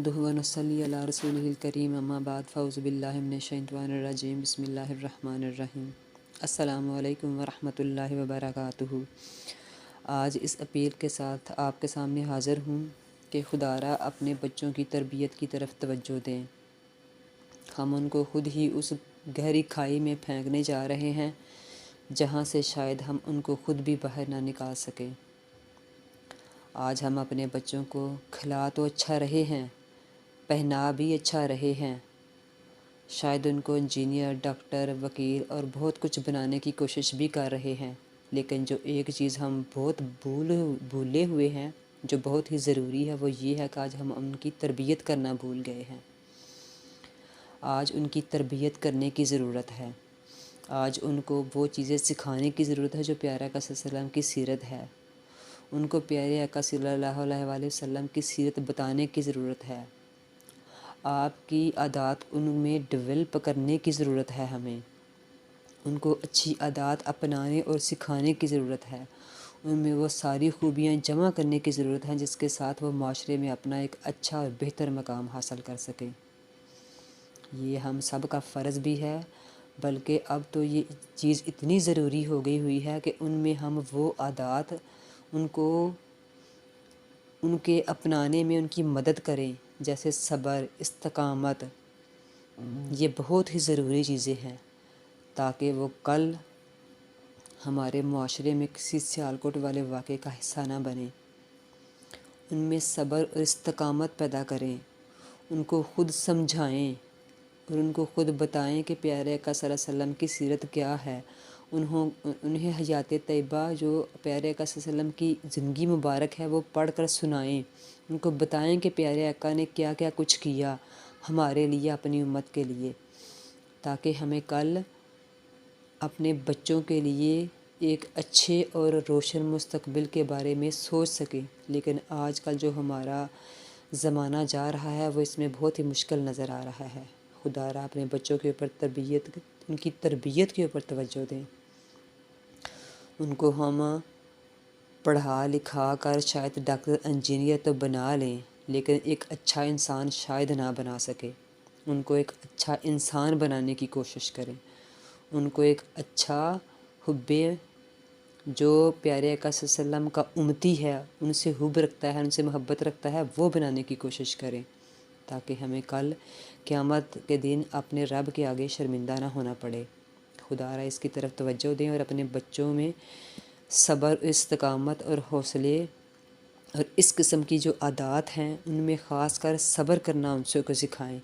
نحمدہ و نصلی علی رسولہ الکریم اما بعد فاعوذ باللہ من الشیطان الرجیم بسم اللہ الرحمن الرحیم السلام علیکم ورحمۃ اللہ وبرکاتہ۔ آج اس اپیل کے ساتھ آپ کے سامنے حاضر ہوں کہ خدارا اپنے بچوں کی تربیت کی طرف توجہ دیں۔ ہم ان کو خود ہی اس گہری کھائی میں پھینکنے جا رہے ہیں جہاں سے شاید ہم ان کو خود بھی باہر نہ نکال سکیں۔ آج ہم اپنے بچوں کو کھلا تو اچھا رہے ہیں، پہنا بھی اچھا رہے ہیں، شاید ان کو انجینئر، ڈاکٹر، وکیل اور بہت کچھ بنانے کی کوشش بھی کر رہے ہیں، لیکن جو ایک چیز ہم بہت بھولے ہوئے ہیں جو بہت ہی ضروری ہے وہ یہ ہے کہ آج ہم ان کی تربیت کرنا بھول گئے ہیں۔ آج ان کی تربیت کرنے کی ضرورت ہے۔ آج ان کو وہ چیزیں سکھانے کی ضرورت ہے جو پیارے آقا صلی اللہ علیہ وسلم کی سیرت ہے۔ ان کو پیارے آقا صلی اللہ علیہ وآلہ وسلم کی سیرت بتانے کی ضرورت ہے۔ آپ کی عادات ان میں ڈیولپ کرنے کی ضرورت ہے ہمیں۔ ان کو اچھی عادات اپنانے اور سکھانے کی ضرورت ہے۔ ان میں وہ ساری خوبیاں جمع کرنے کی ضرورت ہے جس کے ساتھ وہ معاشرے میں اپنا ایک اچھا اور بہتر مقام حاصل کر سکیں۔ یہ ہم سب کا فرض بھی ہے، بلکہ اب تو یہ چیز اتنی ضروری ہو گئی ہوئی ہے کہ ان میں ہم وہ عادات ان کے اپنانے میں ان کی مدد کریں، جیسے صبر، استقامت۔ یہ بہت ہی ضروری چیزیں ہیں تاکہ وہ کل ہمارے معاشرے میں کسی سیالکوٹ والے واقعے کا حصہ نہ بنیں۔ ان میں صبر اور استقامت پیدا کریں، ان کو خود سمجھائیں اور ان کو خود بتائیں کہ پیارے آقا صلی اللہ علیہ وسلم کی سیرت کیا ہے۔ انہیں حیات طیبہ جو پیارے آقا صلی اللہ علیہ وسلم کی زندگی مبارک ہے وہ پڑھ کر سنائیں، ان کو بتائیں کہ پیارے آقا نے کیا کیا کچھ کیا ہمارے لیے، اپنی امت کے لیے، تاکہ ہمیں کل اپنے بچوں کے لیے ایک اچھے اور روشن مستقبل کے بارے میں سوچ سکیں۔ لیکن آج کل جو ہمارا زمانہ جا رہا ہے وہ اس میں بہت ہی مشکل نظر آ رہا ہے۔ خدا را اپنے بچوں کے اوپر ان کی تربیت کے اوپر توجہ دیں۔ ان کو ہم پڑھا لکھا کر شاید ڈاکٹر، انجینئر تو بنا لیں، لیکن ایک اچھا انسان شاید نہ بنا سکے۔ ان کو ایک اچھا انسان بنانے کی کوشش کریں۔ ان کو ایک اچھا جو پیارے آقا صلی اللہ علیہ وسلم کا امتی ہے، ان سے حب رکھتا ہے، ان سے محبت رکھتا ہے، وہ بنانے کی کوشش کریں تاکہ ہمیں کل قیامت کے دن اپنے رب کے آگے شرمندہ نہ ہونا پڑے۔ خدا را اس کی طرف توجہ دیں اور اپنے بچوں میں صبر، استقامت اور حوصلے اور اس قسم کی جو عادات ہیں ان میں خاص کر صبر کرنا ان کو سکھائیں،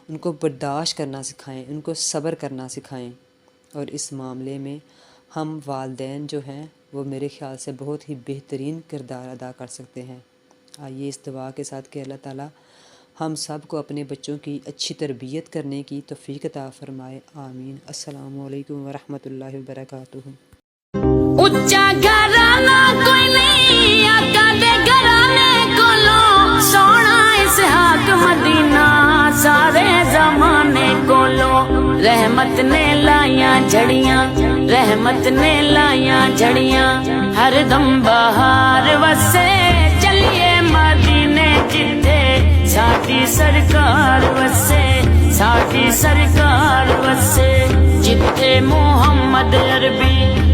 ان کو برداشت کرنا سکھائیں، ان کو صبر کرنا سکھائیں۔ اور اس معاملے میں ہم والدین جو ہیں وہ میرے خیال سے بہت ہی بہترین کردار ادا کر سکتے ہیں۔ آئیے اس دعا کے ساتھ کہ اللہ تعالیٰ ہم سب کو اپنے بچوں کی اچھی تربیت کرنے کی توفیق عطا فرمائے، آمین۔ السلام علیکم ورحمۃ اللہ وبرکاتہ۔ اچا گھرانا کوئی نہیں آقا دے گھرانے کولو، سونا اسحاق مدینہ سارے زمانے کولو، رحمت نے لائیاں جھڑیاں، رحمت نے لائیاں جھڑیاں، ہر دم بہار وسے چلیے مدینے جتھے ساڈی سرکار وسے، ساڈی سرکار وسے، جتھے محمد عربی